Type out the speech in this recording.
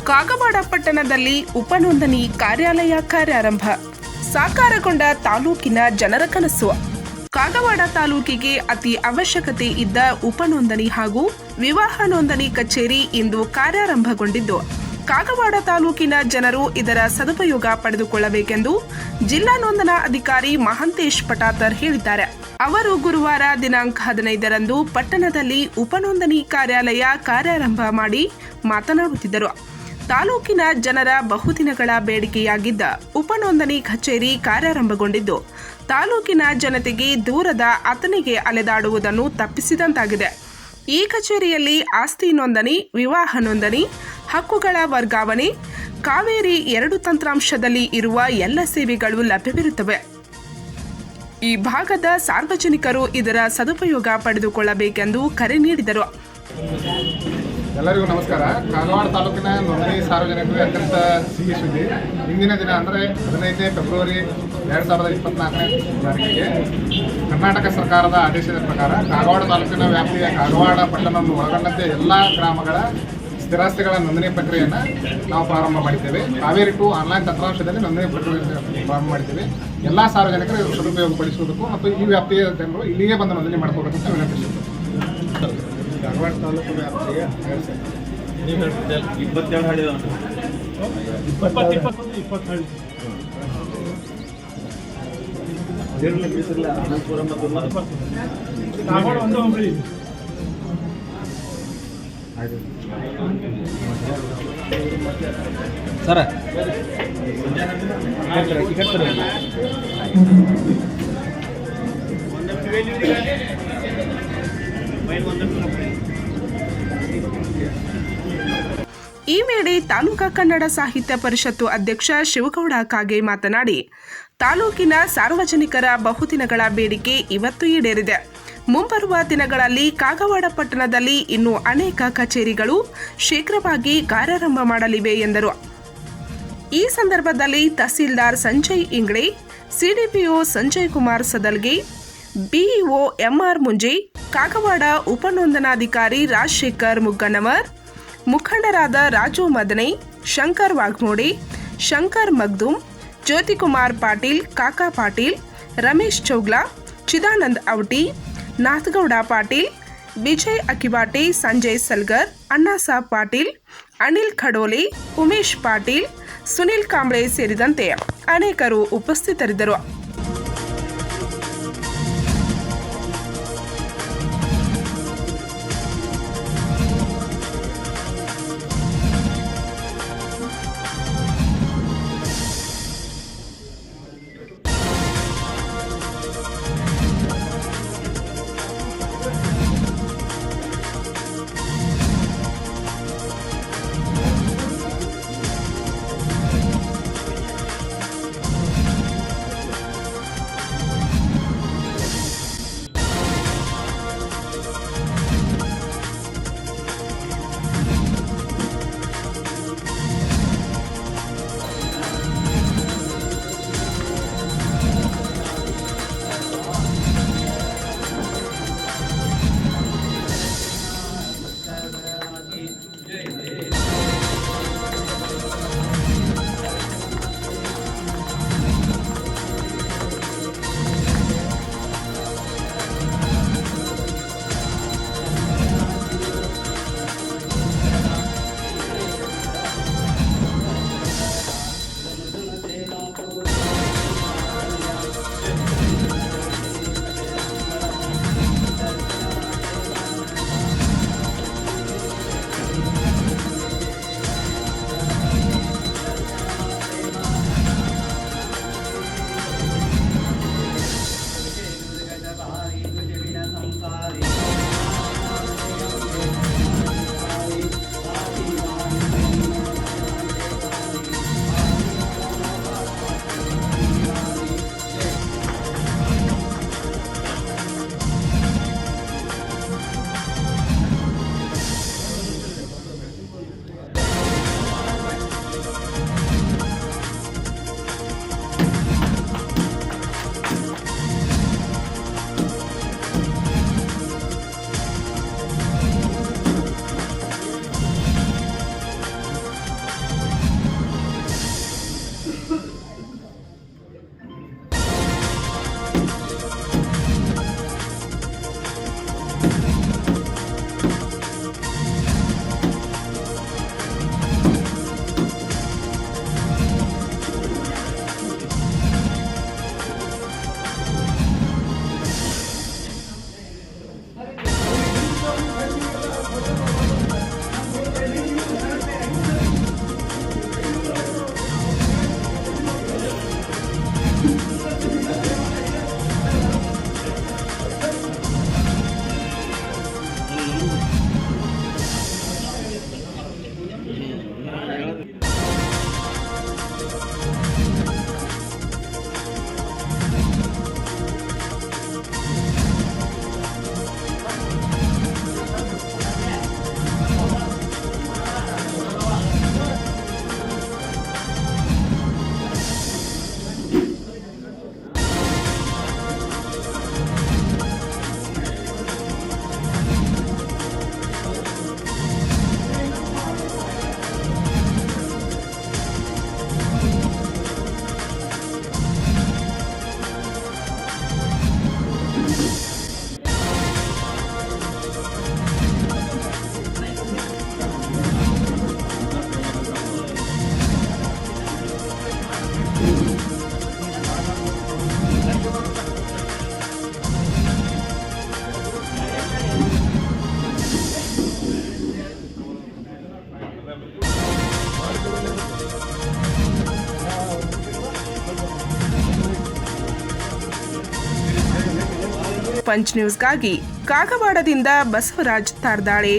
ಕಾಗವಾಡ ಪಟ್ಟಣದಲ್ಲಿ ಉಪನೋಂದಣಿ ಕಾರ್ಯಾಲಯ ಕಾರ್ಯಾರಂಭ. ಸಾಕಾರಗೊಂಡ ತಾಲೂಕಿನ ಜನರ ಕನಸು. ಕಾಗವಾಡ ತಾಲೂಕಿಗೆ ಅತಿ ಅವಶ್ಯಕತೆ ಇದ್ದ ಉಪನೋಂದಣಿ ಹಾಗೂ ವಿವಾಹ ನೋಂದಣಿ ಕಚೇರಿ ಇಂದು ಕಾರ್ಯಾರಂಭಗೊಂಡಿದ್ದು, ಕಾಗವಾಡ ತಾಲೂಕಿನ ಜನರು ಇದರ ಸದುಪಯೋಗ ಪಡೆದುಕೊಳ್ಳಬೇಕೆಂದು ಜಿಲ್ಲಾ ನೋಂದಣಾ ಅಧಿಕಾರಿ ಮಹಾಂತೇಶ್ ಪಟಾತರ್ ಹೇಳಿದ್ದಾರೆ. ಅವರು ಗುರುವಾರ ದಿನಾಂಕ 15ರಂದು ಪಟ್ಟಣದಲ್ಲಿ ಉಪನೋಂದಣಿ ಕಾರ್ಯಾಲಯ ಕಾರ್ಯಾರಂಭ ಮಾಡಿ ಮಾತನಾಡುತ್ತಿದ್ದರು. ತಾಲೂಕಿನ ಜನರ ಬಹುದಿನಗಳ ಬೇಡಿಕೆಯಾಗಿದ್ದ ಉಪನೋಂದಣಿ ಕಚೇರಿ ಕಾರ್ಯಾರಂಭಗೊಂಡಿದ್ದು, ತಾಲೂಕಿನ ಜನತೆಗೆ ದೂರದ ಅತನಿಗೆ ಅಲೆದಾಡುವುದನ್ನು ತಪ್ಪಿಸಿದಂತಾಗಿದೆ. ಈ ಕಚೇರಿಯಲ್ಲಿ ಆಸ್ತಿ ನೋಂದಣಿ, ವಿವಾಹ ನೋಂದಣಿ, ಹಕ್ಕುಗಳ ವರ್ಗಾವಣೆ, ಕಾವೇರಿ 2 ತಂತ್ರಾಂಶದಲ್ಲಿ ಇರುವ ಎಲ್ಲ ಸೇವೆಗಳು ಲಭ್ಯವಿರುತ್ತವೆ. ಈ ಭಾಗದ ಸಾರ್ವಜನಿಕರು ಇದರ ಸದುಪಯೋಗ ಪಡೆದುಕೊಳ್ಳಬೇಕೆಂದು ಕರೆ ನೀಡಿದರು. ಎಲ್ಲರಿಗೂ ನಮಸ್ಕಾರ. ಕಾಗವಾಡ ತಾಲೂಕಿನ ನೋಂದಣಿ ಸಾರ್ವಜನಿಕರಿಗೆ ಅತ್ಯಂತ ಸಿಹಿ ಸುದ್ದಿ. ಇಂದಿನ ದಿನ ಅಂದರೆ 15 ಫೆಬ್ರವರಿ 2024ನೇ ತಾರೀಕಿಗೆ ಕರ್ನಾಟಕ ಸರ್ಕಾರದ ಆದೇಶದ ಪ್ರಕಾರ ಕಾಗವಾಡ ತಾಲೂಕಿನ ವ್ಯಾಪ್ತಿಯ ಕಾಗವಾಡ ಪಟ್ಟಣವನ್ನು ಒಳಗೊಂಡಂತೆ ಎಲ್ಲ ಗ್ರಾಮಗಳ ಸ್ಥಿರಾಸ್ತಿಗಳ ನೋಂದಣಿ ಪ್ರಕ್ರಿಯೆಯನ್ನು ನಾವು ಪ್ರಾರಂಭ ಮಾಡಿದ್ದೇವೆ. ಕಾವೇರಿ 2 ಆನ್ಲೈನ್ ತಂತ್ರಾಂಶದಲ್ಲಿ ನೋಂದಣಿ ಪ್ರಕ್ರಿಯೆ ಪ್ರಾರಂಭ ಮಾಡಿದ್ದೇವೆ. ಎಲ್ಲ ಸಾರ್ವಜನಿಕರು ಸದುಪಯೋಗಪಡಿಸುವುದಕ್ಕೂ ಮತ್ತು ಈ ವ್ಯಾಪ್ತಿಯ ಜನರು ಇಲ್ಲಿಗೆ ಬಂದು ನೋಂದಣಿ ಮಾಡ್ಕೋಬೇಕಂತ ವಿನಂತಿಸುತ್ತೇವೆ. ಕಾಗವಾಡ ತಾಲೂಕು ವ್ಯಾಪ್ತಿಯ 22 ಹಳ್ಳಿ ಅನಂತಪುರ ಮತ್ತು ಸರ ಈ ವೇಳೆ ತಾಲೂಕಾ ಕನ್ನಡ ಸಾಹಿತ್ಯ ಪರಿಷತ್ತು ಅಧ್ಯಕ್ಷ ಶಿವಗೌಡ ಕಾಗೆ ಮಾತನಾಡಿ, ತಾಲೂಕಿನ ಸಾರ್ವಜನಿಕರ ಬಹುದಿನಗಳ ಬೇಡಿಕೆ ಇವತ್ತು ಈಡೇರಿದೆ. ಮುಂಬರುವ ದಿನಗಳಲ್ಲಿ ಕಾಗವಾಡ ಪಟ್ಟಣದಲ್ಲಿ ಇನ್ನೂ ಅನೇಕ ಕಚೇರಿಗಳು ಶೀಘ್ರವಾಗಿ ಕಾರ್ಯಾರಂಭ ಮಾಡಲಿವೆ ಎಂದರು. ಈ ಸಂದರ್ಭದಲ್ಲಿ tahsildar Sanjay Ingle, CDPO Sanjay Kumar Sadalge, BEO MR Munje, Kagwad ಉಪನೋಂದಣಾಧಿಕಾರಿ Rajashekhar ಮುಗ್ಗನವರ್, ಮುಖಂಡರಾದ ರಾಜು ಮದನೆ, ಶಂಕರ್ ವಾಘ್ಮೋಡೆ, ಶಂಕರ್ ಮಗ್ದುಮ್, ಜ್ಯೋತಿಕುಮಾರ್ ಪಾಟೀಲ್, ಕಾಕಾ ಪಾಟೀಲ್, ರಮೇಶ್ ಚೌಗ್ಲಾ, ಚಿದಾನಂದ್ ಔಟಿ, ನಾಥಗೌಡ ಪಾಟೀಲ್, ವಿಜಯ್ ಅಕಿವಾಟೆ, ಸಂಜಯ್ ಸಲ್ಗರ್, ಅಣ್ಣಾಸಾಬ್ ಪಾಟೀಲ್, ಅನಿಲ್ ಖಡೋಲೆ, ಉಮೇಶ್ ಪಾಟೀಲ್, ಸುನಿಲ್ ಕಾಂಬ್ಳೆ ಸೇರಿದಂತೆ ಅನೇಕರು ಉಪಸ್ಥಿತರಿದ್ದರು. ಪಂಚ್ ನ್ಯೂಸ್ಗಾಗಿ ಕಾಗವಾಡದಿಂದ ಬಸವರಾಜ್ ತಾರ್ದಾಳೆ.